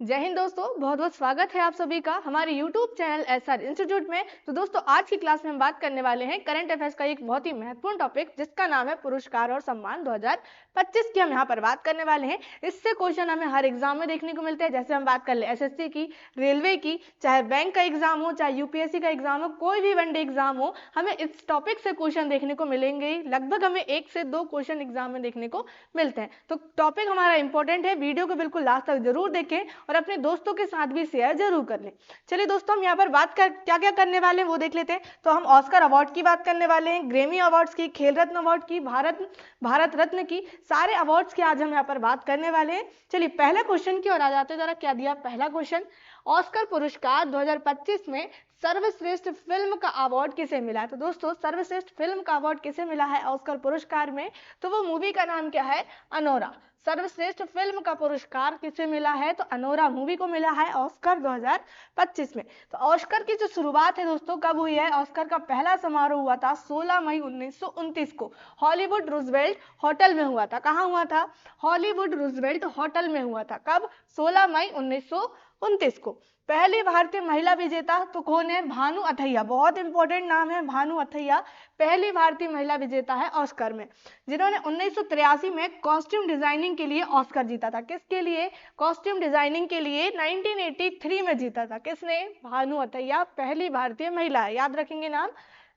जय हिंद दोस्तों, बहुत बहुत स्वागत है आप सभी का हमारे YouTube चैनल एसआर इंस्टीट्यूट में। तो दोस्तों, आज की क्लास में हम बात करने वाले हैं करंट अफेयर्स का एक बहुत ही महत्वपूर्ण टॉपिक, जिसका नाम है पुरस्कार और सम्मान 2025 की हम यहाँ पर बात करने वाले हैं। इससे क्वेश्चन हमें हर एग्जाम में देखने को मिलते हैं। जैसे हम बात कर ले एसएससी की, रेलवे की, चाहे बैंक का एग्जाम हो, चाहे यूपीएससी का एग्जाम हो, कोई भी वनडे एग्जाम हो, हमें इस टॉपिक से क्वेश्चन देखने को मिलेंगे। लगभग हमें 1 से 2 क्वेश्चन एग्जाम में देखने को मिलते हैं। तो टॉपिक हमारा इंपॉर्टेंट है, वीडियो को बिल्कुल लास्ट तक जरूर देखें और अपने दोस्तों के साथ भी शेयर जरूर कर लें। चलिए दोस्तों, हम यहाँ पर बात कर क्या क्या करने वाले हैं वो देख लेते हैं। तो हम ऑस्कर अवार्ड की बात करने वाले हैं, ग्रेमी अवार्ड्स की, खेल रत्न अवार्ड की, भारत रत्न की, सारे अवार्ड्स की आज हम यहाँ पर बात करने वाले हैं। चलिए पहले क्वेश्चन की ओर आ जाते हैं। जरा क्या दिया पहला क्वेश्चन, ऑस्कर पुरस्कार 2025 में सर्वश्रेष्ठ फिल्म का अवार्ड किसे मिला है। तो दोस्तों, सर्वश्रेष्ठ फिल्म का अवार्ड किसे मिला है ऑस्कर पुरस्कार में, तो वो मूवी का नाम क्या है, अनोरा। सर्वश्रेष्ठ फिल्म का पुरस्कार किसे मिला है, तो अनोरा मूवी को मिला है ऑस्कर 2025 में। तो ऑस्कर की जो शुरुआत है दोस्तों, कब हुई है, ऑस्कर का पहला समारोह हुआ था 16 मई 1929 को हॉलीवुड रूजवेल्ट होटल में हुआ था। कहाँ हुआ था, हॉलीवुड रूजवेल्ट होटल में हुआ था। कब, 16 मई 1929 को। पहली भारतीय महिला विजेता तो कौन है, भानु अथैया। बहुत इंपॉर्टेंट नाम है भानु अथैया, पहली भारतीय महिला विजेता है ऑस्कर में, जिन्होंने 1983 में कॉस्ट्यूम डिजाइनिंग के लिए ऑस्कर जीता था। किसके लिए, कॉस्ट्यूम डिजाइनिंग के लिए 1983 में जीता था। किसने, भानु अथैया, पहली भारतीय महिला है, याद रखेंगे नाम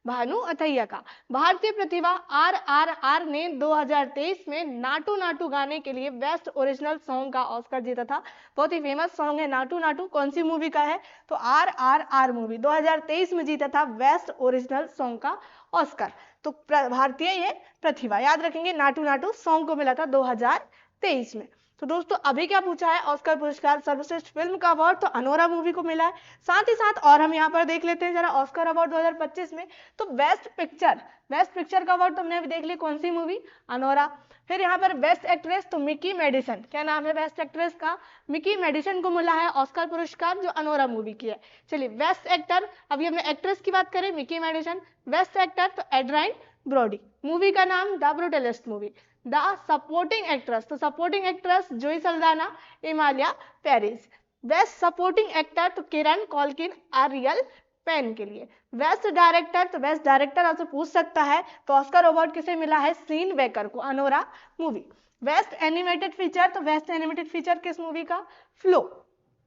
भानु अथैया का। भारतीय प्रतिभा RRR ने 2023 में नाटू नाटू गाने के लिए बेस्ट ओरिजिनल सॉन्ग का ऑस्कर जीता था। बहुत ही फेमस सॉन्ग है नाटू नाटू, कौन सी मूवी का है, तो RRR मूवी 2023 में जीता था बेस्ट ओरिजिनल सॉन्ग का ऑस्कर। तो भारतीय ये प्रतिभा, याद रखेंगे, नाटू नाटू सॉन्ग को मिला था 2023 में। तो दोस्तों, अभी क्या पूछा है, ऑस्कर पुरस्कार सर्वश्रेष्ठ फिल्म का अवार्ड तो अनोरा मूवी को मिला है। साथ ही साथ और हम यहाँ पर देख लेते हैं जरा ऑस्कर अवार्ड 2025 में, तो बेस्ट पिक्चर का अवार्ड तुमने अभी देख ली, कौन सी मूवी, अनोरा। फिर यहाँ पर बेस्ट एक्ट्रेस तो मिकी मेडिसन, क्या नाम है बेस्ट एक्ट्रेस का, मिकी मेडिसन को मिला है ऑस्कर पुरस्कार, जो अनोरा मूवी की है। चलिए बेस्ट एक्टर, अभी हमने एक्ट्रेस की बात करें मिकी मेडिसन, बेस्ट एक्टर तो एड्राइन ब्रॉडी, मूवी का नाम the Brutalist movie. The supporting actress, तो supporting actress Zoe Saldana, Emilia Perez. Best supporting actor तो किरण कॉल्किन आरियल पेन के लिए। बेस्ट डायरेक्टर, तो बेस्ट डायरेक्टर आपसे पूछ सकता है, तो ऑस्कर अवार्ड किसे मिला है, सीन बेकर को, Anora movie. Best animated feature, तो बेस्ट एनिमेटेड फीचर किस मूवी का, flow.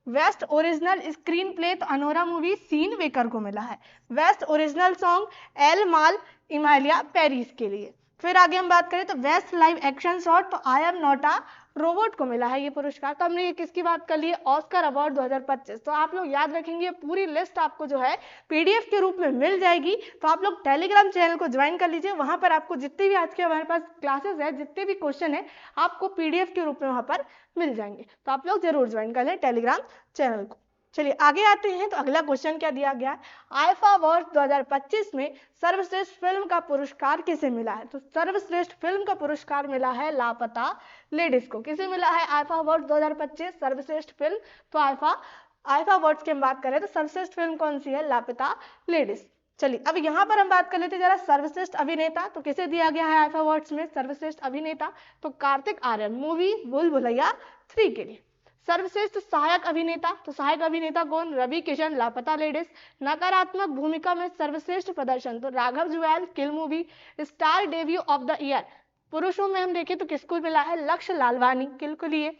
Best original screen play तो अनोरा मूवी, सीन बेकर को मिला है। बेस्ट ओरिजिनल सॉन्ग एल माल इमालिया पेरिस के लिए। फिर आगे हम बात करें तो बेस्ट लाइव एक्शन शॉट तो I am not a robot को मिला है ये पुरस्कार। तो हमने ये किसकी बात कर ली, ऑस्कर अवार्ड 2025। तो आप लोग याद रखेंगे, पूरी लिस्ट आपको जो है पीडीएफ के रूप में मिल जाएगी। तो आप लोग टेलीग्राम चैनल को ज्वाइन कर लीजिए, वहां पर आपको जितने भी आज के हमारे पास क्लासेस है, जितने भी क्वेश्चन है, आपको पीडीएफ के रूप में वहां पर मिल जाएंगे। तो आप लोग जरूर ज्वाइन कर लें टेलीग्राम चैनल को। चलिए आगे आते हैं। तो अगला क्वेश्चन क्या दिया गया है, आईफा अवार्ड 2025 में सर्वश्रेष्ठ फिल्म का पुरस्कार किसे मिला है। तो सर्वश्रेष्ठ फिल्म का पुरस्कार मिला है लापता लेडीज को। किसे मिला है आईफा अवार्ड 2025 सर्वश्रेष्ठ फिल्म, तो आईफा अवार्ड्स की हम बात करें तो सर्वश्रेष्ठ फिल्म कौन सी है, लापता लेडीज। चलिए अब यहाँ पर हम बात कर लेते हैं जरा सर्वश्रेष्ठ अभिनेता, तो किसे दिया गया है आईफा अवार्ड्स में सर्वश्रेष्ठ अभिनेता, तो कार्तिक आर्यन, मूवी भूल भुलैया 3 के लिए। सर्वश्रेष्ठ सहायक अभिनेता, तो सहायक अभिनेता कौन, रवि किशन, लापता लेडीज। नकारात्मक भूमिका में सर्वश्रेष्ठ प्रदर्शन तो Raghav Juyal, kill movie. Star debut of the year, पुरुषों में हम देखें तो किसको मिला है, लक्ष्य लालवानी, किल के लिए।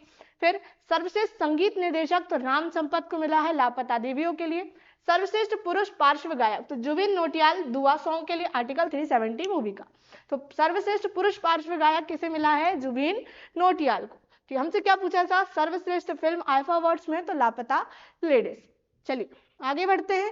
फिर सर्वश्रेष्ठ संगीत निर्देशक तो राम संपत को मिला है लापता देवियों के लिए। सर्वश्रेष्ठ पुरुष पार्श्व गायक तो जुबिन नौटियाल, दुआ सॉन्ग के लिए, आर्टिकल 370 मूवी का। तो सर्वश्रेष्ठ पुरुष पार्श्व गायक किसे मिला है, जुबिन नौटियाल को। तो हमसे क्या पूछा था, सर्वश्रेष्ठ फिल्म आईफा अवार्ड्स में तो लापता लेडीज। चलिए आगे बढ़ते हैं।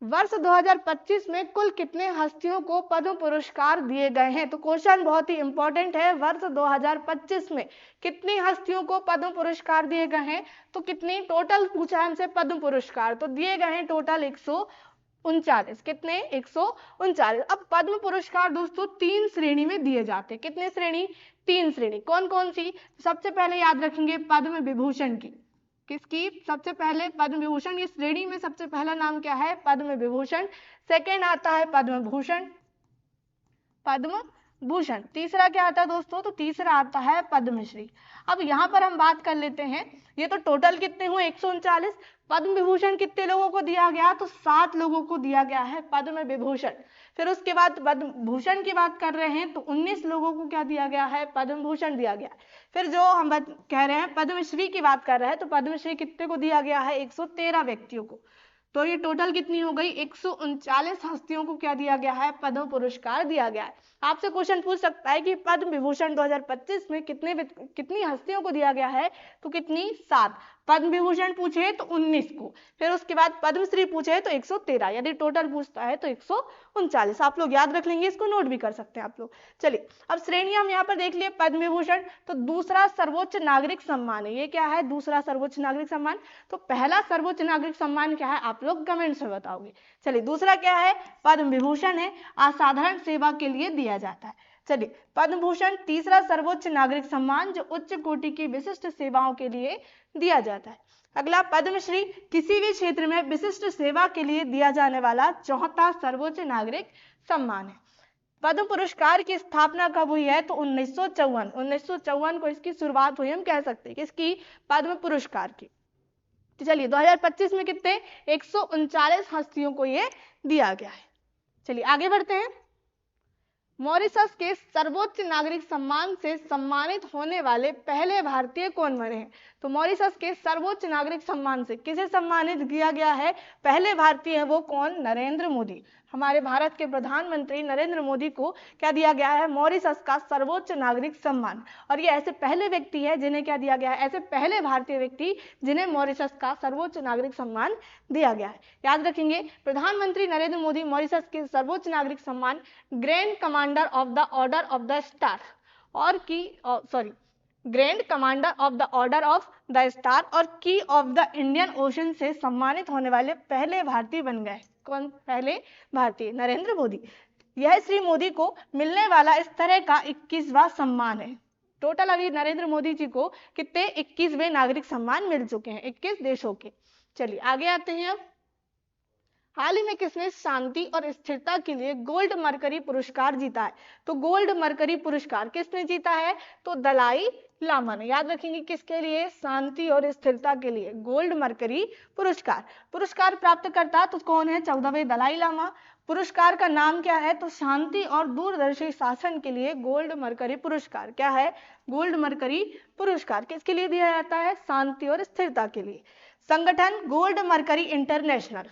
वर्ष 2025 में कुल कितने हस्तियों को पद्म पुरस्कार दिए गए हैं। तो क्वेश्चन बहुत ही इंपॉर्टेंट है, वर्ष 2025 में कितनी हस्तियों को पद्म पुरस्कार दिए गए हैं। तो कितने टोटल पूछा है हमसे पद्म पुरस्कार, तो दिए गए हैं टोटल 139। कितने, 139। अब पद्म पुरस्कार दोस्तों 3 श्रेणी में दिए जाते हैं। कितने श्रेणी, 3 श्रेणी। कौन कौन सी, सबसे पहले याद रखेंगे पद्म विभूषण की, किसकी, सबसे पहले पद्म विभूषण, ये श्रेणी में सबसे पहला नाम क्या है, पद्म विभूषण। सेकेंड आता है पद्म भूषण, पद्म भूषण। तीसरा क्या आता है दोस्तों, तो तीसरा आता है पद्मश्री। अब यहाँ पर हम बात कर लेते हैं, ये तो टोटल कितने हुए 139। पद्म विभूषण कितने लोगों को दिया गया, तो 7 लोगों को दिया गया है पद्म विभूषण। फिर उसके बाद पद्म भूषण की बात कर रहे हैं तो 19 लोगों को क्या दिया गया है, पद्म भूषण दिया गया। फिर जो हम कह रहे हैं पद्मश्री की बात कर रहे हैं, तो पद्मश्री कितने को दिया गया है, 113 व्यक्तियों को। तो ये टोटल कितनी हो गई, 139 हस्तियों को क्या दिया गया है, पद्म पुरस्कार दिया गया है। आपसे क्वेश्चन पूछ सकता है कि पद्म विभूषण 2025 में कितनी हस्तियों को दिया गया है, तो कितनी, 7। पद्म विभूषण पूछे तो 19 को, फिर उसके बाद पद्मश्री पूछे तो 113, यदि टोटल पूछता है तो 139। आप लोग याद रख लेंगे, इसको नोट भी कर सकते हैं आप लोग। चलिए अब श्रेणियां हम यहाँ पर देख लिए। पद्म विभूषण तो दूसरा सर्वोच्च नागरिक सम्मान है, ये क्या है, दूसरा सर्वोच्च नागरिक सम्मान। तो पहला सर्वोच्च नागरिक सम्मान क्या है, आप लोग कमेंट्स में बताओगे। चलिए दूसरा क्या है, पद्म विभूषण है, असाधारण सेवा के लिए दिया जाता है। चलिए पद्म भूषण तीसरा सर्वोच्च नागरिक सम्मान जो उच्च कोटि की विशिष्ट सेवाओं के लिए दिया जाता है। अगला पद्मश्री किसी भी क्षेत्र में विशिष्ट सेवा के लिए दिया जाने वाला चौथा सर्वोच्च नागरिक सम्मान है। पद्म पुरस्कार की स्थापना कब हुई है, तो 1954 को इसकी शुरुआत हुई, हम कह सकते हैं किसकी, पद्म पुरस्कार की। तो चलिए 2025 में कितने, 139 हस्तियों को ये दिया गया है। चलिए आगे बढ़ते हैं। मॉरिशस के सर्वोच्च नागरिक सम्मान से सम्मानित होने वाले पहले भारतीय कौन बने हैं, तो मॉरिशस के सर्वोच्च नागरिक सम्मान से किसे सम्मानित किया गया है, पहले भारतीय है वो कौन, नरेंद्र मोदी। हमारे भारत के प्रधानमंत्री नरेंद्र मोदी को क्या दिया गया है, मॉरिशस का सर्वोच्च नागरिक सम्मान। और ये ऐसे पहले व्यक्ति है जिन्हें क्या दिया गया है, ऐसे पहले भारतीय व्यक्ति जिन्हें मॉरिशस का सर्वोच्च नागरिक सम्मान दिया गया है। याद रखेंगे, प्रधानमंत्री नरेंद्र मोदी मॉरिशस के सर्वोच्च नागरिक सम्मान grand commander of the order of the star और grand commander of the order of the star और key of the Indian ocean से सम्मानित होने वाले पहले भारतीय बन गए। कौन पहले भारतीय, नरेंद्र मोदी। यह श्री मोदी को मिलने वाला इस तरह का 21वां सम्मान है। टोटल अभी नरेंद्र मोदी जी को कितने 21वें नागरिक सम्मान मिल चुके हैं 21 देशों के। चलिए आगे आते हैं। अब हाल ही में किसने शांति और स्थिरता के लिए गोल्ड मरकरी पुरस्कार जीता है, तो गोल्ड मरकरी पुरस्कार किसने जीता है, तो दलाई लामा ने। याद रखेंगे किसके लिए, शांति और स्थिरता के लिए गोल्ड मरकरी पुरस्कार। पुरस्कार प्राप्त करता तो कौन है, 14वें दलाई लामा। पुरस्कार का नाम क्या है, तो शांति और दूरदर्शी शासन के लिए गोल्ड मरकरी पुरस्कार। क्या है, गोल्ड मरकरी पुरस्कार किसके लिए दिया जाता है, शांति और स्थिरता के लिए। संगठन गोल्ड मरकरी इंटरनेशनल,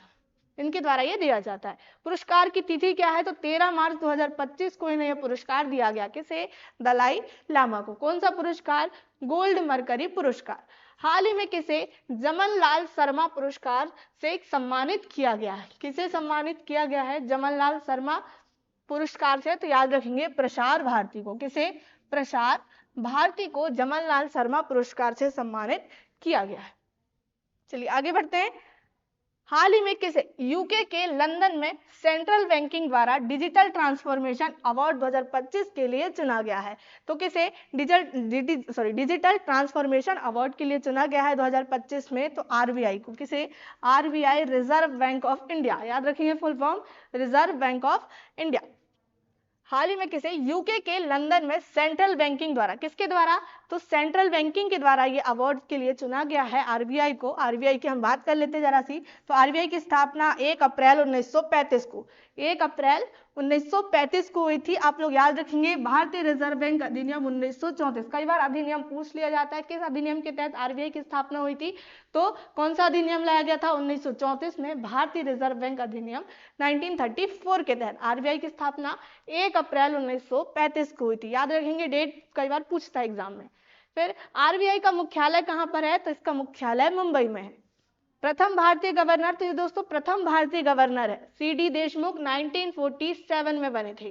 इनके द्वारा ये दिया जाता है। पुरस्कार की तिथि क्या है, तो 13 मार्च 2025 को इन्हें यह पुरस्कार दिया गया। किसे, दलाई लामा को। कौन सा पुरस्कार, गोल्ड मरकरी पुरस्कार। हाल ही में किसे जमनलाल शर्मा पुरस्कार से सम्मानित किया गया है, किसे सम्मानित किया गया है, जमनलाल शर्मा पुरस्कार से, तो याद रखेंगे प्रसार भारती को। किसे, प्रसार भारती को जमनलाल शर्मा पुरस्कार से सम्मानित किया गया है। चलिए आगे बढ़ते हैं। हाल ही में किसे यूके के लंदन में सेंट्रल बैंकिंग द्वारा डिजिटल ट्रांसफॉर्मेशन अवार्ड 2025 के लिए चुना गया है, तो किसे डिजिटल ट्रांसफॉर्मेशन अवार्ड के लिए चुना गया है 2025 में, तो आरबीआई को। किसे, RBI Reserve Bank of India. याद रखिए full form, Reserve Bank of India. हाल ही में किसे यूके के लंदन में सेंट्रल बैंकिंग द्वारा, किसके द्वारा, तो सेंट्रल बैंकिंग के द्वारा ये अवार्ड के लिए चुना गया है आरबीआई को। आरबीआई की हम बात कर लेते हैं जरा सी। तो आरबीआई की स्थापना 1 अप्रैल 1935 को 1 अप्रैल 1935 को हुई थी। आप लोग याद रखेंगे भारतीय रिजर्व बैंक अधिनियम 1934। कई बार अधिनियम पूछ लिया जाता है, किस अधिनियम के तहत आरबीआई की स्थापना हुई थी, तो कौन सा अधिनियम लाया गया था 1934 में, भारतीय रिजर्व बैंक अधिनियम 1934 के तहत आरबीआई की स्थापना 1 अप्रैल 1935 को हुई थी। याद रखेंगे, डेट कई बार पूछता है एग्जाम में। फिर आरबीआई का मुख्यालय कहां पर है, तो इसका मुख्यालय मुंबई में है। प्रथम भारतीय गवर्नर, तो ये दोस्तों प्रथम भारतीय गवर्नर है सीडी देशमुख, 1947 में बने थे।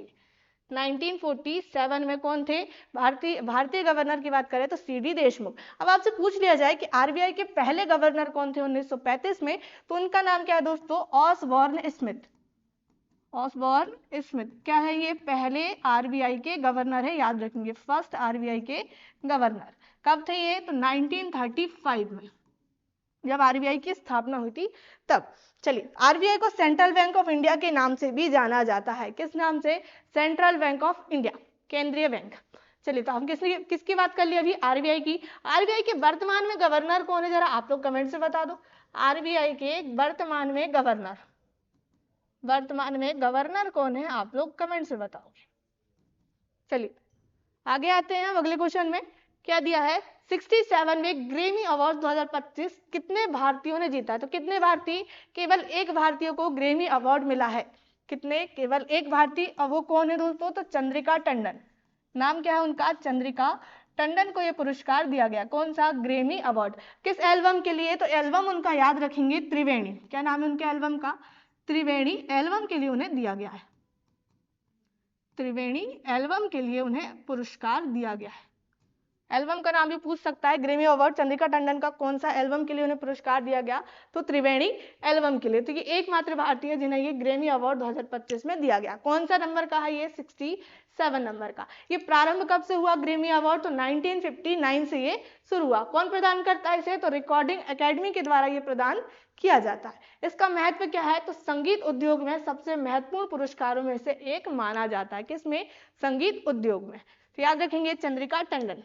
1947 में कौन थे, भारतीय गवर्नर की बात करें तो सीडी देशमुख। अब आपसे पूछ लिया जाए कि आरबीआई के पहले गवर्नर कौन थे 1935 में, तो उनका नाम क्या है दोस्तों, ऑसबॉर्न स्मिथ। ऑसबॉर्न स्मिथ क्या है, ये पहले आरबीआई के गवर्नर है। याद रखेंगे, फर्स्ट आरबीआई के गवर्नर। कब थे ये, तो 1935 में, जब आरबीआई की स्थापना हुई थी तब। चलिए आरबीआई को सेंट्रल बैंक ऑफ इंडिया के नाम से भी जाना जाता है। किस नाम से, सेंट्रल बैंक ऑफ इंडिया। केंद्रीय बैंक। चलिए, तो हम किसकी बात कर ली अभी? आरबीआई की। आरबीआई के वर्तमान में गवर्नर कौन है, जरा आप लोग कमेंट से बता दो। आरबीआई के वर्तमान में गवर्नर कौन है, आप लोग कमेंट से बताओ। चलिए आगे आते हैं हम अगले क्वेश्चन में। क्या दिया है? 67वें ग्रैमी अवार्ड 2025 कितने भारतीयों ने जीता है? तो कितने भारतीय? केवल एक भारतीय को ग्रैमी अवार्ड मिला है। कितने? केवल एक भारतीय। और वो कौन है दोस्तों? तो चंद्रिका टंडन। नाम क्या है उनका? चंद्रिका टंडन को यह पुरस्कार दिया गया। कौन सा? Grammy award. किस एल्बम के लिए? तो एल्बम उनका याद रखेंगे, त्रिवेणी। क्या नाम है उनके एल्बम का? त्रिवेणी एल्बम के लिए उन्हें दिया गया है। त्रिवेणी एल्बम के लिए उन्हें पुरस्कार दिया गया है। एल्बम का नाम भी पूछ सकता है। ग्रैमी अवार्ड चंद्रिका टंडन का कौन सा एल्बम के लिए उन्हें पुरस्कार दिया गया? तो त्रिवेणी एल्बम के लिए। तो ये एकमात्र भारतीय जिन्हें ये ग्रैमी अवार्ड 2025 में दिया गया। कौन सा नंबर का है ये? 67 नंबर का। ये प्रारंभ कब से हुआ ग्रैमी अवार्ड? तो 1959 से ये शुरू हुआ। कौन प्रदान करता है इसे? तो रिकॉर्डिंग एकेडमी के द्वारा ये प्रदान किया जाता है। इसका महत्व क्या है? तो संगीत उद्योग में सबसे महत्वपूर्ण पुरस्कारों में से एक माना जाता है। किसमें? संगीत उद्योग में। तो याद रखेंगे Chandrika Tandon.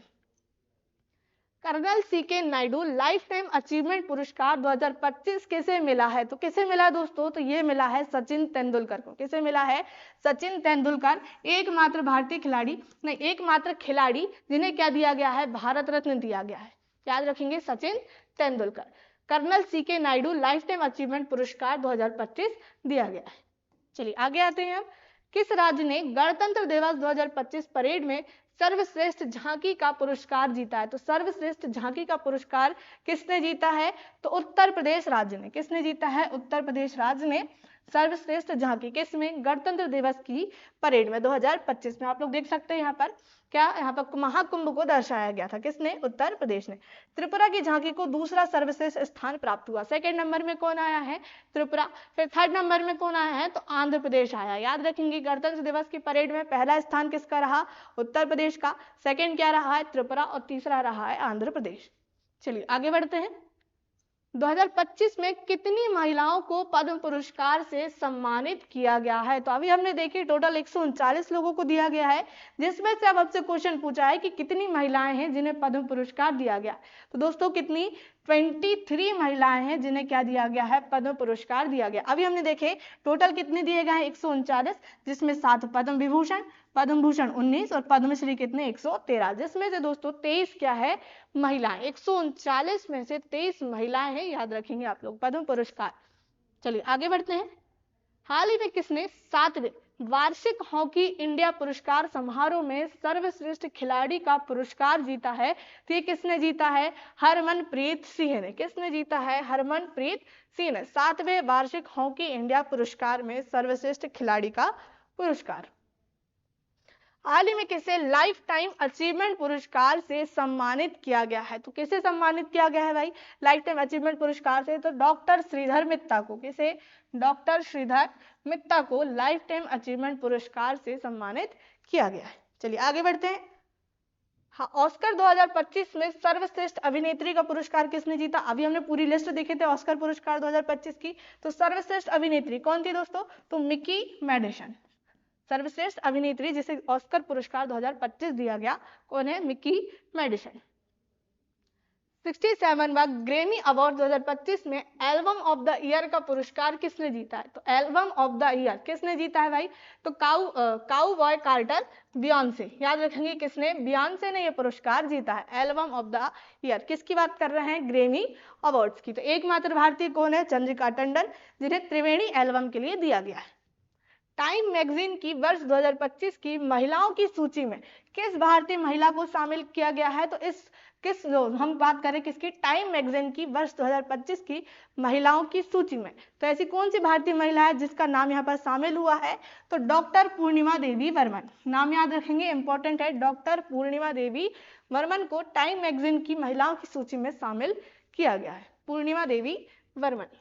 Colonel C K Naidu life time achievement पुरस्कार 2025 किसे मिला है? तो किसे मिला दोस्तों? तो ये मिला है सचिन तेंदुलकर को। किसे मिला है? सचिन तेंदुलकर, एकमात्र भारतीय खिलाड़ी, नहीं एकमात्र खिलाड़ी जिन्हें क्या दिया गया है? भारत रत्न दिया गया है। याद रखेंगे Sachin Tendulkar. Colonel C K Naidu life time achievement पुरस्कार 2025 दिया गया है। चलिए आगे आते हैं हम। किस राज्य ने गणतंत्र दिवस 2025 परेड में सर्वश्रेष्ठ झांकी का पुरस्कार जीता है? तो सर्वश्रेष्ठ झांकी का पुरस्कार किसने जीता है? तो उत्तर प्रदेश राज्य ने। किसने जीता है? उत्तर प्रदेश राज्य ने सर्वश्रेष्ठ झांकी। किसमें? गणतंत्र दिवस की परेड में 2025 में। आप लोग देख सकते हैं यहाँ पर क्या, यहाँ पर महाकुंभ को दर्शाया गया था। किसने? उत्तर प्रदेश ने। त्रिपुरा की झांकी को दूसरा सर्वश्रेष्ठ स्थान प्राप्त हुआ। सेकंड नंबर में कौन आया है? त्रिपुरा। फिर थर्ड नंबर में कौन आया है? तो आंध्र प्रदेश आया। याद रखेंगे गणतंत्र दिवस की परेड में पहला स्थान किसका रहा? उत्तर प्रदेश का। सेकंड क्या रहा है? त्रिपुरा। और तीसरा रहा है आंध्र प्रदेश। चलिए आगे बढ़ते हैं। 2025 में कितनी महिलाओं को पद्म पुरस्कार से सम्मानित किया गया है? तो अभी हमने देखी टोटल 139 लोगों को दिया गया है, जिसमें से अब आपसे क्वेश्चन पूछा है कि कितनी महिलाएं हैं जिन्हें पद्म पुरस्कार दिया गया। तो दोस्तों कितनी? 23 महिलाएं हैं जिन्हें क्या दिया गया है? पद्म पुरस्कार दिया गया। अभी हमने देखे टोटल कितने दिए गए हैं? 139, जिसमें 7 पद्म विभूषण, पद्म भूषण 19 और पद्मश्री कितने? 113, जिसमें से दोस्तों 23 क्या है? महिलाएं। 139 में से 23 महिलाएं हैं। याद रखेंगे आप लोग पद्म पुरस्कार। चलिए आगे बढ़ते हैं। हाल ही में किसने 7वें वार्षिक हॉकी इंडिया पुरस्कार समारोह में सर्वश्रेष्ठ खिलाड़ी का पुरस्कार जीता है? तो ये किसने जीता है? हरमनप्रीत सिंह ने। किसने जीता है? हरमनप्रीत सिंह ने 7वें वार्षिक हॉकी इंडिया पुरस्कार में सर्वश्रेष्ठ खिलाड़ी का पुरस्कार। हाल ही में किसे लाइफ टाइम अचीवमेंट पुरस्कार से सम्मानित किया गया है? तो किसे सम्मानित किया गया है भाई लाइफ टाइम अचीवमेंट पुरस्कार से? तो डॉक्टर श्रीधर मित्ता को। किसे? डॉक्टर श्रीधर मित्ता को लाइफ टाइम अचीवमेंट पुरस्कार से सम्मानित किया गया है। चलिए आगे बढ़ते हैं। हाँ, ऑस्कर 2025 में सर्वश्रेष्ठ अभिनेत्री का पुरस्कार किसने जीता? अभी हमने पूरी लिस्ट देखे थे ऑस्कर पुरस्कार 2025 की। तो सर्वश्रेष्ठ अभिनेत्री कौन थी दोस्तों? तो मिकी मेडिसन। सर्वश्रेष्ठ अभिनेत्री जिसे ऑस्कर पुरस्कार 2025 दिया गया, कौन है? Mikey Madison. 67वां ग्रैमी अवार्ड 2025 में एल्बम ऑफ द ईयर का पुरस्कार किसने जीता है? तो एल्बम ऑफ द ईयर किसने जीता है भाई? तो काउबॉय कार्टर बियॉन्से। याद रखेंगे किसने? बियॉन्से ने यह पुरस्कार जीता है एल्बम ऑफ द ईयर। किसकी बात कर रहे हैं? ग्रैमी अवार्ड्स की। तो एकमात्र भारतीय कौन है? चंद्रिका टंडन, जिन्हें त्रिवेणी एल्बम के लिए दिया गया है। टाइम मैगजीन की वर्ष 2025 की महिलाओं की सूची में किस भारतीय महिला को शामिल किया गया है? तो हम बात करें किसकी? टाइम मैगजीन की वर्ष 2025 की महिलाओं की सूची में। तो ऐसी कौन सी भारतीय महिला है जिसका नाम यहाँ पर शामिल हुआ है? तो डॉक्टर पूर्णिमा देवी वर्मन। नाम याद रखेंगे, इंपॉर्टेंट है। डॉक्टर पूर्णिमा देवी वर्मन को टाइम मैगजीन की महिलाओं की सूची में शामिल किया गया है। पूर्णिमा देवी वर्मन।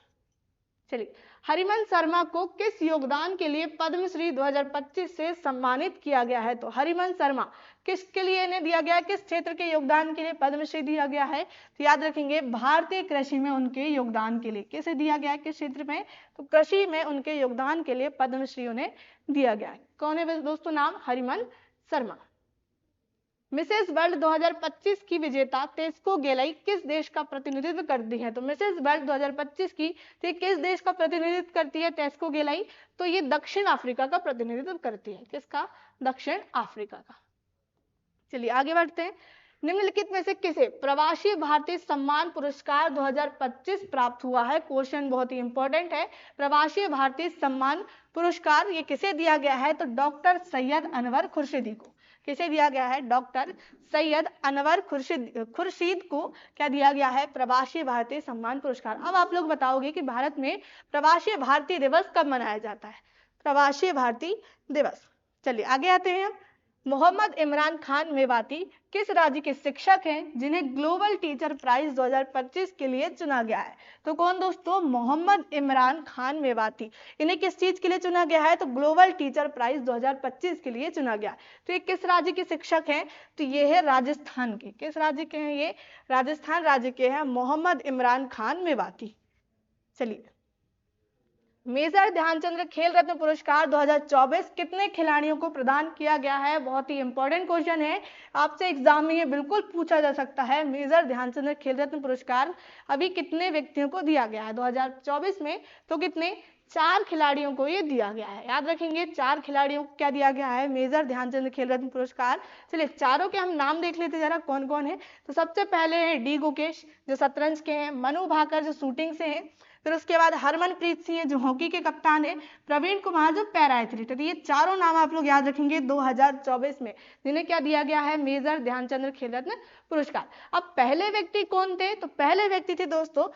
चलिए, हरिवंश शर्मा को किस योगदान के लिए पद्मश्री 2025 से सम्मानित किया गया है? तो हरिवंश शर्मा किसके लिए इन्हें दिया गया? किस क्षेत्र के योगदान के लिए पद्मश्री दिया गया है? तो याद रखेंगे भारतीय कृषि में उनके योगदान के लिए। किसे दिया गया है? किस क्षेत्र में? तो कृषि में उनके योगदान के लिए पद्मश्री उन्हें दिया गया है। कौन है दोस्तों नाम? हरिवंश शर्मा। मिसेस वर्ल्ड 2025 की विजेता टेस्को गेलाई किस देश का प्रतिनिधित्व करती है? तो मिसेस वर्ल्ड 2025 की ये किस देश का प्रतिनिधित्व करती है टेस्को गेलाई? तो ये दक्षिण अफ्रीका का प्रतिनिधित्व करती है। किसका? दक्षिण अफ्रीका का। चलिए आगे बढ़ते हैं। निम्नलिखित में से किसे प्रवासी भारतीय सम्मान पुरस्कार 2025 प्राप्त हुआ है? क्वेश्चन बहुत ही इंपॉर्टेंट है। प्रवासी भारतीय सम्मान पुरस्कार ये किसे दिया गया है? तो डॉक्टर सैयद अनवर खुर्शीदी को। किसे दिया गया है? डॉक्टर सैयद अनवर खुर्शीद को क्या दिया गया है? प्रवासी भारतीय सम्मान पुरस्कार। अब आप लोग बताओगे कि भारत में प्रवासी भारतीय दिवस कब मनाया जाता है? प्रवासी भारतीय दिवस। चलिए आगे आते हैं हम। मोहम्मद इमरान खान मेवाती किस राज्य के शिक्षक हैं जिन्हें ग्लोबल टीचर प्राइज 2025 के लिए चुना गया है? तो कौन दोस्तों? मोहम्मद इमरान खान मेवाती। इन्हें किस चीज के लिए चुना गया है? तो ग्लोबल टीचर प्राइज 2025 के लिए चुना गया है। तो ये किस राज्य के शिक्षक हैं? तो ये है राजस्थान के। किस राज्य के हैं ये? राजस्थान राज्य के हैं मोहम्मद इमरान खान मेवाती। चलिए, मेजर ध्यानचंद खेल रत्न पुरस्कार 2024 कितने खिलाड़ियों को प्रदान किया गया है? बहुत ही इंपॉर्टेंट क्वेश्चन है, आपसे एग्जाम में ये बिल्कुल पूछा जा सकता है। मेजर ध्यानचंद खेल रत्न पुरस्कार अभी कितने व्यक्तियों को दिया गया है 2024 में? तो कितने? 4 खिलाड़ियों को ये दिया गया है। याद रखेंगे, 4 खिलाड़ियों को क्या दिया गया है? मेजर ध्यानचंद खेल रत्न पुरस्कार। चलिए चारों के हम नाम देख लेते जरा कौन कौन है। तो सबसे पहले है डी गुकेश जो शतरंज के हैं, मनु भाकर जो शूटिंग से हैं, फिर उसके बाद हरमनप्रीत सिंह जो हॉकी के कप्तान है, प्रवीण कुमार जो पैरा एथलीट है। तो ये चारों नाम आप लोग याद रखेंगे 2024 में जिन्हें क्या दिया गया है? मेजर ध्यानचंद खेल रत्न पुरस्कार। अब पहले व्यक्ति कौन थे? तो पहले व्यक्ति थे दोस्तों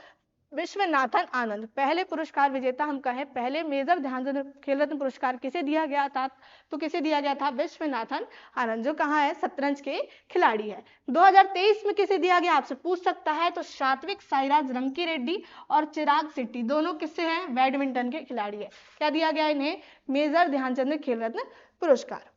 विश्वनाथन आनंद। पहले पुरस्कार विजेता हम कहें, पहले मेजर ध्यानचंद खेल रत्न पुरस्कार किसे दिया गया था? तो किसे दिया गया था? विश्वनाथन आनंद जो कहाँ है? शतरंज के खिलाड़ी है। 2023 में किसे दिया गया? आपसे पूछ सकता है। तो सात्विक साईराज रंकी रेड्डी और चिराग शेट्टी दोनों किससे हैं? बैडमिंटन के खिलाड़ी है। क्या दिया गया इन्हें? मेजर ध्यानचंद खेल रत्न पुरस्कार।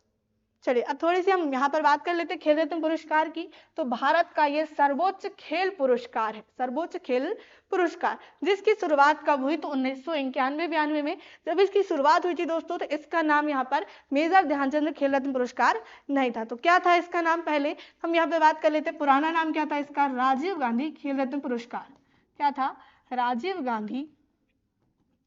चलिए अब थोड़ी सी हम यहाँ पर बात कर लेते हैं खेल रत्न पुरस्कार की। तो भारत का ये सर्वोच्च खेल पुरस्कार है, सर्वोच्च खेल पुरस्कार, जिसकी शुरुआत कब हुई? तो 1991-92 में जब इसकी शुरुआत हुई थी दोस्तों, तो इसका नाम यहाँ पर मेजर ध्यानचंद खेल रत्न पुरस्कार नहीं था। तो क्या था इसका नाम? पहले हम यहाँ पे बात कर लेते हैं, पुराना नाम क्या था इसका? राजीव गांधी खेल रत्न पुरस्कार। क्या था? राजीव गांधी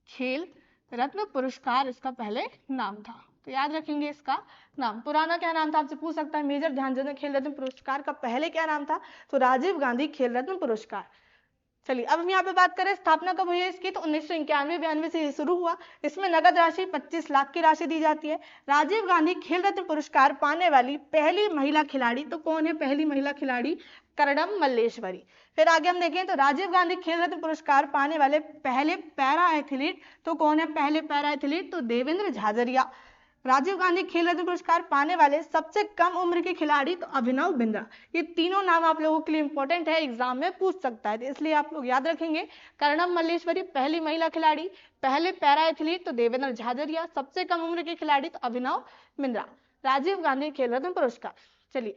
खेल रत्न पुरस्कार इसका पहले नाम था। तो याद रखेंगे इसका नाम। पुराना क्या नाम था? आपसे पूछ सकता है। मेजर ध्यानचंद खेल रत्न पुरस्कार का पहले क्या नाम था? तो राजीव गांधी खेल रत्न पुरस्कार। चलिए अब हम यहाँ पे बात करें स्थापना कब हुई है इसकी। तो 1991-92 से शुरू हुआ। इसमें नगद राशि 25 लाख की राशि दी जाती है। राजीव गांधी खेल रत्न पुरस्कार पाने वाली पहली महिला खिलाड़ी तो कौन है? पहली महिला खिलाड़ी करडम मल्लेश्वरी। फिर आगे हम देखें तो राजीव गांधी खेल रत्न पुरस्कार पाने वाले पहले पैरा एथलीट तो कौन है? पहले पैरा एथलीट तो देवेंद्र झाझरिया। राजीव गांधी खेल रत्न पुरस्कार पाने वाले सबसे कम उम्र के खिलाड़ी तो अभिनव बिंद्रा। ये तीनों नाम आप लोगों के लिए इंपॉर्टेंट है, एग्जाम में पूछ सकता है, तो इसलिए आप लोग याद रखेंगे। कर्णम मल्लेश्वरी पहली महिला खिलाड़ी, पहले पैरा एथलीट तो देवेंद्र झाझरिया, सबसे कम उम्र के खिलाड़ी तो अभिनव बिंद्रा। राजीव गांधी खेल रत्न पुरस्कार। चलिए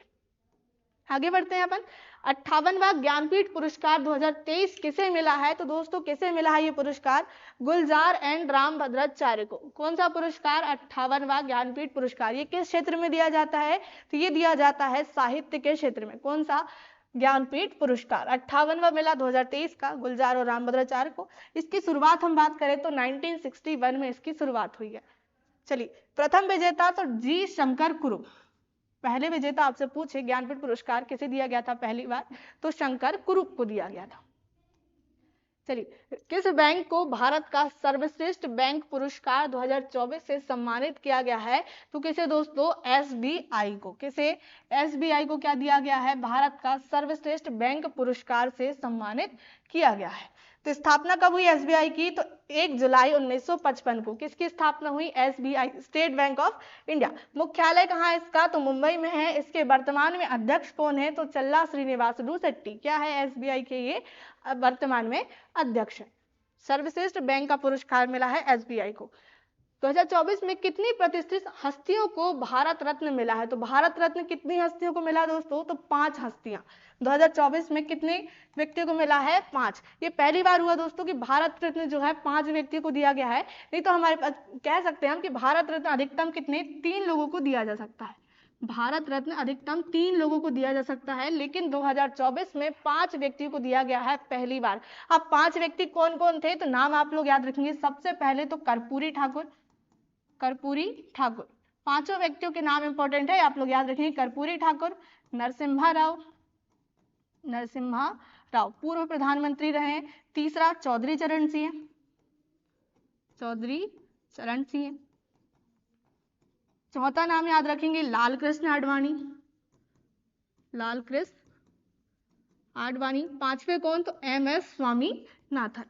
आगे बढ़ते हैं अपन। 58वां ज्ञानपीठ पुरस्कार 2023 किसे मिला है? तो दोस्तों किसे मिला है ये पुरस्कार? गुलजार एंड रामभद्राचार्य को। कौन सा पुरस्कार? 58वां ज्ञानपीठ पुरस्कार। ये किस क्षेत्र में दिया जाता है? तो ये दिया जाता है साहित्य के क्षेत्र में। कौन सा? ज्ञानपीठ पुरस्कार 58वां मिला 2023 का गुलजार और रामभद्राचार्य को। इसकी शुरुआत हम बात करें तो 1961 में इसकी शुरुआत हुई है। चलिए प्रथम विजेता तो जी शंकर कुरुप। पहले विजेता आपसे पूछे ज्ञानपीठ पुरस्कार किसे दिया गया था पहली बार? तो शंकर कुरुप को दिया गया था। चलिए किस बैंक को भारत का सर्वश्रेष्ठ बैंक पुरस्कार 2024 से सम्मानित किया गया है? तो किसे दोस्तों? एसबीआई को। किसे? एसबीआई को क्या दिया गया है? भारत का सर्वश्रेष्ठ बैंक पुरस्कार से सम्मानित किया गया है। तो स्थापना कब हुई एसबीआई की? तो 1 जुलाई 1955 को। किसकी स्थापना हुई? SBI, state bank of India. मुख्यालय कहाँ है इसका? तो मुंबई में है। इसके वर्तमान में अध्यक्ष कौन है? तो चल्ला श्रीनिवासलू शेट्टी। क्या है? एसबीआई के ये वर्तमान में अध्यक्ष है। सर्वश्रेष्ठ बैंक का पुरस्कार मिला है एसबीआई को। 2024 में कितनी प्रतिष्ठित हस्तियों को भारत रत्न मिला है? तो भारत रत्न कितनी हस्तियों को मिला दोस्तों? तो 5 हस्तियां। 2024 में कितने व्यक्तियों को मिला है? 5। ये पहली बार हुआ दोस्तों कि भारत रत्न जो है 5 व्यक्तियों को दिया गया है। नहीं तो हमारे पास कह सकते हैं हम कि भारत रत्न अधिकतम कितने? 3 लोगों को दिया जा सकता है। भारत रत्न अधिकतम 3 लोगों को दिया जा सकता है, लेकिन 2024 में 5 व्यक्तियों को दिया गया है पहली बार। अब 5 व्यक्ति कौन कौन थे, तो नाम आप लोग याद रखेंगे। सबसे पहले तो कर्पूरी ठाकुर, कर्पूरी ठाकुर, पांचों व्यक्तियों के नाम इंपॉर्टेंट है, आप लोग याद रखेंगे। कर्पूरी ठाकुर, नरसिम्हा राव, नरसिम्हा राव पूर्व प्रधानमंत्री रहे। तीसरा चौधरी चरण सिंह, चौधरी चरण सिंह। चौथा नाम याद रखेंगे लाल कृष्ण आडवाणी, लाल कृष्ण आडवाणी। पांचवे कौन, तो एम.एस. स्वामीनाथन,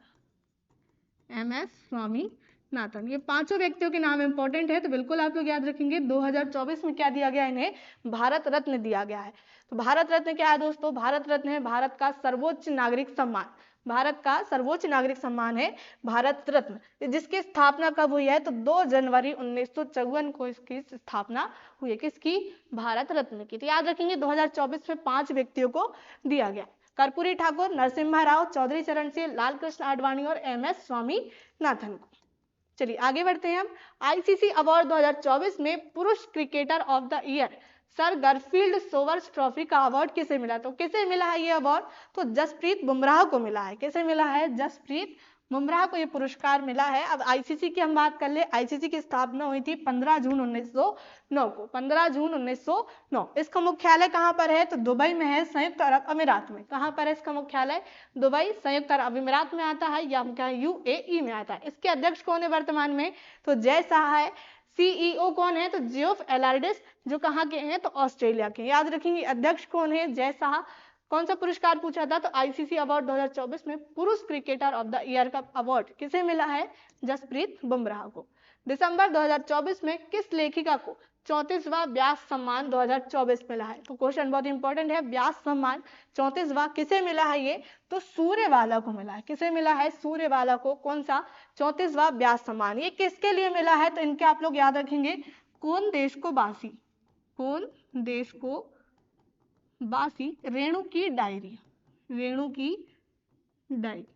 एम.एस. स्वामीनाथन। ये पांचों व्यक्तियों के नाम इंपॉर्टेंट है, तो बिल्कुल आप लोग याद रखेंगे। 2024 में क्या दिया गया, इन्हें भारत रत्न दिया गया है। तो भारत रत्न क्या है दोस्तों, भारत रत्न है भारत का सर्वोच्च नागरिक सम्मान, भारत का सर्वोच्च नागरिक सम्मान है भारत रत्न, जिसकी स्थापना कब हुई है, तो 2 जनवरी 1954 को इसकी स्थापना हुई है। किसकी, भारत रत्न की। तो याद रखेंगे 2024 में 5 व्यक्तियों को दिया गया, कर्पूरी ठाकुर, नरसिम्हा राव, चौधरी चरण सिंह, लाल कृष्ण आडवाणी और एम.एस. स्वामीनाथन को। चलिए आगे बढ़ते हैं हम। आईसीसी अवार्ड 2024 में पुरुष cricketer of the year sir Garfield Sobers trophy का अवार्ड किसे मिला, तो किसे मिला है ये अवार्ड, तो जसप्रीत बुमराह को मिला है। किसे मिला है, जसप्रीत बुमराह को ये पुरस्कार मिला है। अब आईसीसी की हम बात कर ले। आईसीसी की स्थापना हुई थी 15 जून 1909 को, 15 जून 1909। इसका मुख्यालय कहाँ पर है, तो दुबई में है, संयुक्त अरब अमीरात में। कहाँ पर है इसका मुख्यालय, दुबई संयुक्त अरब अमीरात में आता है, या क्या यूएई में आता है। इसके अध्यक्ष कौन है वर्तमान में, तो जय शाह है। सीईओ कौन है, तो जियोफ एलार्डिस, जो कहाँ के हैं, तो ऑस्ट्रेलिया के। याद रखेंगे अध्यक्ष कौन है, जय शाह। कौन सा पुरस्कार पूछा था, तो आईसीसी अवार्ड 2024 में पुरुष क्रिकेटर ऑफ द ईयर का अवार्ड किसे मिला है, जसप्रीत बुमराह को। दिसंबर 2024 में किस लेखिका को 34वां व्यास सम्मान 2024 मिला है, तो क्वेश्चन बहुत इंपॉर्टेंट है। व्यास सम्मान 34वां किसे मिला है ये, तो सूर्यवाला को मिला है। किसे मिला है, सूर्यवाला को। कौन सा, 34वां व्यास सम्मान। ये किसके लिए मिला है, तो इनके आप लोग याद रखेंगे, कौन देश को बासी, कौन देश को बासी, रेणु की डायरी, रेणु की डायरी।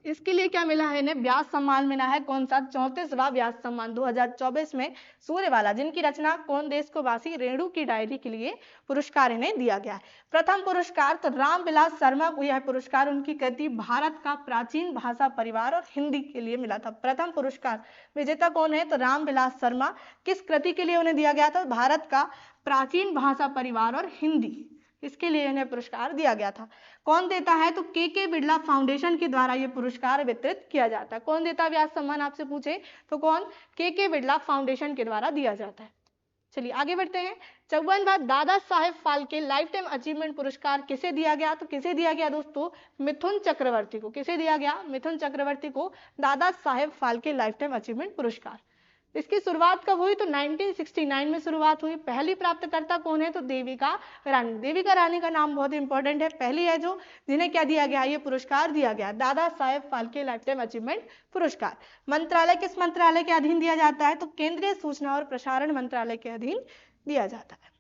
इसके लिए क्या मिला है इन्हें, व्यास सम्मान मिला है। कौन सा, 34वां व्यास सम्मान 2024 में सूर्यवाला, जिनकी रचना कौन देश को बासी, रेणु की डायरी के लिए पुरस्कार इन्हें दिया गया है। प्रथम पुरस्कार तो रामविलास शर्मा को यह पुरस्कार उनकी कृति भारत का प्राचीन भाषा परिवार और हिंदी के लिए मिला था। प्रथम पुरस्कार विजेता कौन है, तो रामविलास शर्मा। किस कृति के लिए उन्हें दिया गया था, भारत का प्राचीन भाषा परिवार और हिंदी, इसके लिए इन्हें पुरस्कार दिया गया था। कौन देता है, तो के बिरला फाउंडेशन के द्वारा यह पुरस्कार वितरित किया जाता है। कौन देता है व्यास सम्मान, आपसे पूछे तो कौन, के बिरला फाउंडेशन के द्वारा दिया जाता है। चलिए आगे बढ़ते हैं। 54वां Dada Saheb Phalke life time achievement पुरस्कार किसे दिया गया, तो किसे दिया गया दोस्तों, मिथुन चक्रवर्ती को। किसे दिया गया, मिथुन चक्रवर्ती को Dada Saheb Phalke life time achievement पुरस्कार। इसकी शुरुआत कब हुई, तो 1969 में शुरुआत हुई। पहली प्राप्तकर्ता कौन है, तो देविका रानी। देविका रानी का नाम बहुत इंपॉर्टेंट है, पहली है जो जिन्हें क्या दिया गया, ये पुरस्कार दिया गया, Dada Saheb Phalke life time achievement पुरस्कार। मंत्रालय किस मंत्रालय के अधीन दिया जाता है, तो केंद्रीय सूचना और प्रसारण मंत्रालय के अधीन दिया जाता है।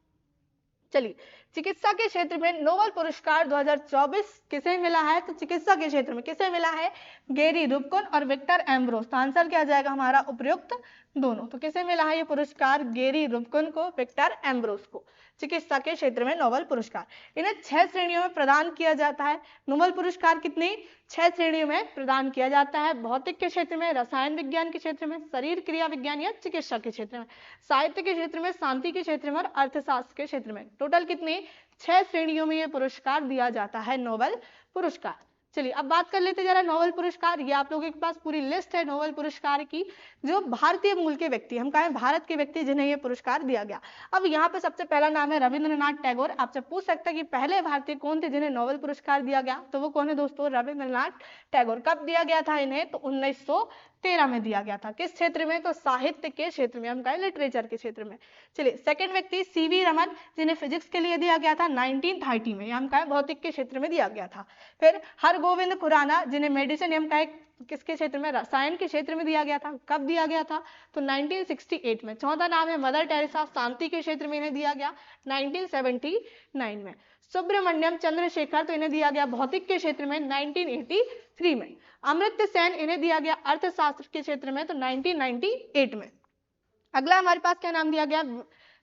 चलिए, चिकित्सा के क्षेत्र में नोबेल पुरस्कार 2024 किसे मिला है, तो चिकित्सा के क्षेत्र में किसे मिला है, गेरी रुबकन और विक्टर एम्ब्रोस। तो आंसर क्या आ जाएगा हमारा, उपयुक्त दोनों। तो किसे मिला है ये पुरस्कार, गेरी रुबकन को, विक्टर एम्ब्रोस को, चिकित्सा के क्षेत्र में नोबेल पुरस्कार। इन्हें 6 श्रेणियों में प्रदान किया जाता है। नोबेल पुरस्कार कितनी, 6 श्रेणियों में प्रदान किया जाता है। भौतिक के क्षेत्र में, रसायन विज्ञान के क्षेत्र में, शरीर क्रिया विज्ञान या चिकित्सा के क्षेत्र में, साहित्य के क्षेत्र में, शांति के क्षेत्र में और अर्थशास्त्र के क्षेत्र में। टोटल कितनी, 6 श्रेणियों में यह पुरस्कार दिया जाता है, नोबेल पुरस्कार। चलिए अब बात कर लेते जरा नोबेल पुरस्कार। ये आप लोगों के पास पूरी लिस्ट है नोबेल पुरस्कार की, जो भारतीय मूल के व्यक्ति, हम कहें भारत के व्यक्ति जिन्हें ये पुरस्कार दिया गया। अब यहाँ पे सबसे पहला नाम है रविंद्रनाथ टैगोर। आपसे पूछ सकते हैं कि पहले भारतीय कौन थे जिन्हें नोबेल पुरस्कार दिया गया, तो वो कौन है दोस्तों, रविंद्रनाथ टैगोर। कब दिया गया था इन्हें, तो 1913 में दिया गया था। किस क्षेत्र में, तो साहित्य के क्षेत्र में, हम कहें लिटरेचर के क्षेत्र में। चलिए सेकंड व्यक्ति सीवी रमन, जिन्हें फिजिक्स के लिए दिया गया था 1930 में, हम कहें भौतिक के क्षेत्र में दिया गया था। फिर हरगोविंद खुराना, जिन्हें मेडिसिन हम कहें किसके क्षेत्र में, रसायन के क्षेत्र में दिया गया था। कब दिया गया था, तो 1968 में। चौथा नाम है मदर टेरेसा, शांति के क्षेत्र में इन्हें दिया गया 1979 में। सुब्रमण्यम चंद्रशेखर, तो इन्हें दिया गया भौतिक के क्षेत्र में 1983 में। अमर्त्य सेन, इन्हें दिया गया अर्थशास्त्र के क्षेत्र में, तो 1998 में। अगला हमारे पास क्या नाम दिया गया,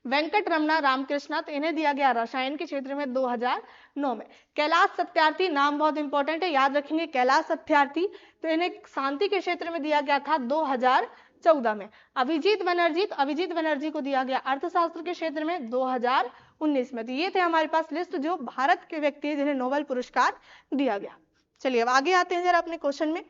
वेंकट रमना रामकृष्णा, तो इन्हें दिया गया रसायन के क्षेत्र में 2009 में। कैलाश सत्यार्थी, नाम बहुत इंपॉर्टेंट है, याद रखेंगे कैलाश सत्यार्थी, तो इन्हें शांति के क्षेत्र में दिया गया था 2014 में। अभिजीत बनर्जी को दिया गया अर्थशास्त्र के क्षेत्र में 2019 में। तो ये थे हमारे पास लिस्ट जो भारत के व्यक्ति हैं जिन्हें नोबेल पुरस्कार दिया गया। चलिए अब आगे आते हैं जरा अपने क्वेश्चन में।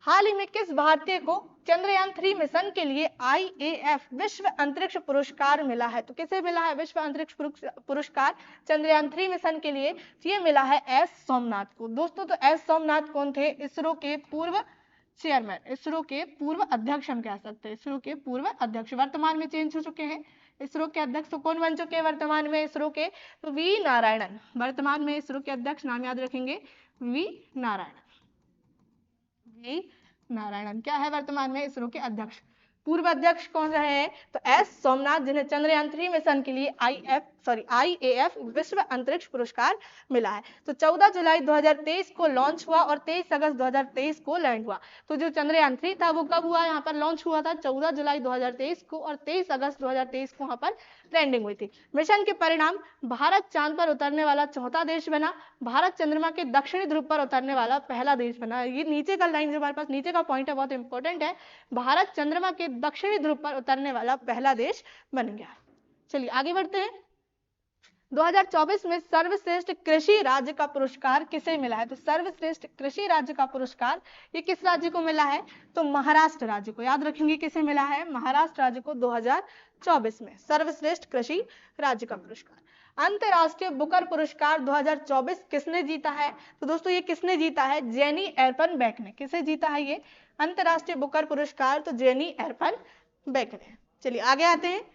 हाल ही में किस भारतीय को चंद्रयान 3 मिशन के लिए IAF विश्व अंतरिक्ष पुरस्कार मिला है? तो किसे मिला है विश्व अंतरिक्ष पुरस्कार चंद्रयान 3 मिशन के लिए? ये मिला है एस सोमनाथ को। दोस्तों तो एस सोमनाथ कौन थे? इसरो के पूर्व चेयरमैन, इसरो के पूर्व अध्यक्ष हम कह सकते हैं, इसरो के पूर्व अध्यक्ष, वर्तमान में चेंज हो चुके हैं इसरो के अध्यक्ष। तो कौन बन चुके हैं वर्तमान में इसरो के? तो वी नारायणन, वर्तमान में इसरो के अध्यक्ष, नाम याद रखेंगे वी नारायणन। वी नारायणन क्या है वर्तमान में इसरो के अध्यक्ष। पूर्व अध्यक्ष कौन रहे हैं? तो एस सोमनाथ, जिन्हें चंद्रयान 3 मिशन के लिए IAF विश्व अंतरिक्ष पुरस्कार मिला है। तो 14 जुलाई 2023 को लॉन्च हुआ और 23 अगस्त 2023 को लैंड हुआ। तो जो चंद्रयान 3 था वो कब हुआ? यहाँ पर लॉन्च हुआ था 14 जुलाई 2023 को और 23 अगस्त 2023 को वहां पर लैंडिंग हुई थी। मिशन के परिणाम, भारत चांद पर उतरने वाला चौथा देश बना, भारत चंद्रमा के दक्षिणी ध्रुव पर उतरने वाला पहला देश बना। ये नीचे का लाइन जो हमारे पास नीचे का पॉइंट है बहुत इंपॉर्टेंट है, भारत चंद्रमा के दक्षिणी ध्रुव पर उतरने वाला पहला देश बन गया। चलिए आगे बढ़ते हैं। 2024 में सर्वश्रेष्ठ कृषि राज्य का पुरस्कार किसे मिला है? तो सर्वश्रेष्ठ कृषि राज्य का पुरस्कार ये किस राज्य को मिला है? तो महाराष्ट्र राज्य को। याद रखेंगे किसे मिला है? महाराष्ट्र राज्य को 2024 में सर्वश्रेष्ठ कृषि राज्य का पुरस्कार। अंतरराष्ट्रीय बुकर पुरस्कार 2024 किसने जीता है? तो दोस्तों ये किसने जीता है? जेनी एरपनबेक ने। किसे जीता है ये अंतरराष्ट्रीय बुकर पुरस्कार? तो जेनी एरपनबेक ने। चलिए आगे आते हैं।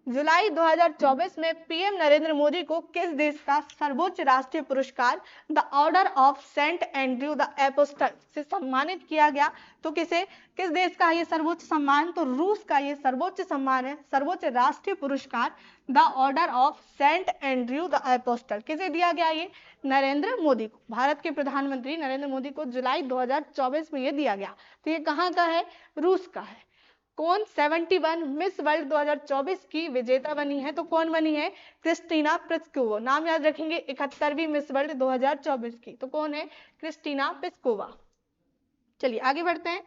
जुलाई 2024 में पीएम नरेंद्र मोदी को किस देश का सर्वोच्च राष्ट्रीय पुरस्कार the order of saint Andrew the apostle से सम्मानित किया गया? तो किस देश का ये सर्वोच्च सम्मान? तो रूस का ये सर्वोच्च सम्मान है, सर्वोच्च राष्ट्रीय पुरस्कार the order of saint Andrew the apostle. किसे दिया गया? ये नरेंद्र मोदी को, भारत के प्रधानमंत्री नरेंद्र मोदी को जुलाई 2024 में ये दिया गया। तो ये कहाँ का है? रूस का है। कौन 71 मिस वर्ल्ड 2024 की विजेता बनी है? तो कौन बनी है? Kristina Pliskova. नाम याद रखेंगे 71वीं मिस वर्ल्ड 2024 की। तो कौन है? Kristina Pliskova. चलिए आगे बढ़ते हैं।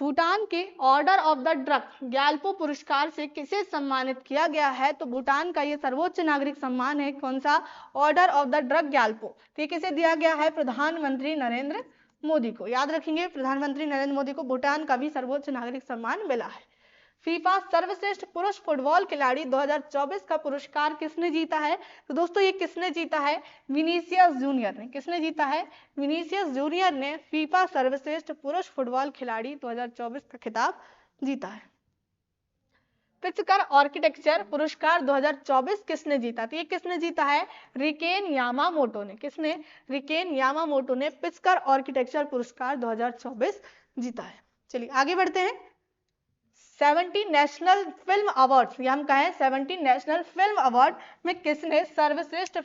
भूटान के order of the Druk Gyalpo पुरस्कार से किसे सम्मानित किया गया है? तो भूटान का ये सर्वोच्च नागरिक सम्मान है, कौन सा? Order of the Druk Gyalpo. तो ये किसे दिया गया है? प्रधानमंत्री नरेंद्र मोदी को। याद रखेंगे प्रधानमंत्री नरेंद्र मोदी को भूटान का भी सर्वोच्च नागरिक सम्मान मिला है। फीफा सर्वश्रेष्ठ पुरुष फुटबॉल खिलाड़ी 2024 का पुरस्कार किसने जीता है? तो दोस्तों ये किसने जीता है? विनीसियस जूनियर ने। किसने जीता है? विनीसियस जूनियर ने फीफा सर्वश्रेष्ठ पुरुष फुटबॉल खिलाड़ी 2024 का खिताब जीता है। प्रित्जकर आर्किटेक्चर पुरस्कार 2024 किसने जीता? तो ये किसने जीता है? रिकेन यामामोटो ने। किसने? रिकेन यामामोटो ने प्रित्जकर आर्किटेक्चर पुरस्कार 2024 जीता है। चलिए आगे बढ़ते हैं। 70 नेशनल फिल्म अवार्ड्स, या हम कहें 70 नेशनल फिल्म अवार्ड में किसने सर्वश्रेष्ठ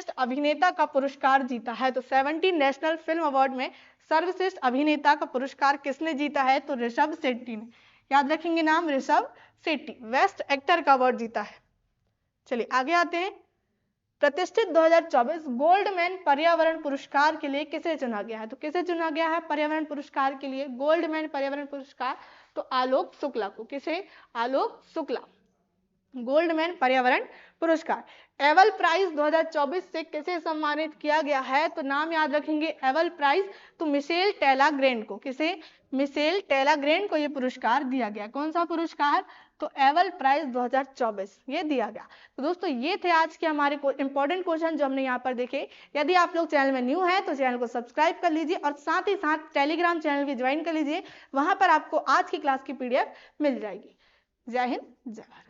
अभिनेता का पुरस्कार जीता है? तो 70 नेशनल फिल्म अवार्ड में सर्वश्रेष्ठ अभिनेता का पुरस्कार किसने जीता है? तो ऋषभ शेट्टी ने। याद रखेंगे नाम, ऋषभ शेट्टी। बेस्ट एक्टर का अवार्ड जीता है। चलिए आगे आते हैं। प्रतिष्ठित 2024 गोल्डमैन पर्यावरण पुरस्कार के लिए किसे चुना गया है? तो किसे चुना गया है पर्यावरण पुरस्कार के लिए? गोल्डमैन पर्यावरण पुरस्कार तो आलोक शुक्ला को। किसे? आलोक शुक्ला। गोल्डमैन पर्यावरण पुरस्कार। एवल प्राइज 2024 से किसे सम्मानित किया गया है? तो नाम याद रखेंगे एवल प्राइज तो मिशेल टेलाग्रेंड को। किसे? मिशेल टेलाग्रेंड को ये पुरस्कार दिया गया। कौन सा पुरस्कार? तो एवल प्राइज 2024 ये दिया गया। तो दोस्तों ये थे आज के हमारे इंपॉर्टेंट क्वेश्चन जो हमने यहाँ पर देखे। यदि आप लोग चैनल में न्यू हैं तो चैनल को सब्सक्राइब कर लीजिए और साथ ही साथ टेलीग्राम चैनल भी ज्वाइन कर लीजिए। वहां पर आपको आज की क्लास की PDF मिल जाएगी। जय हिंद, जय भारत।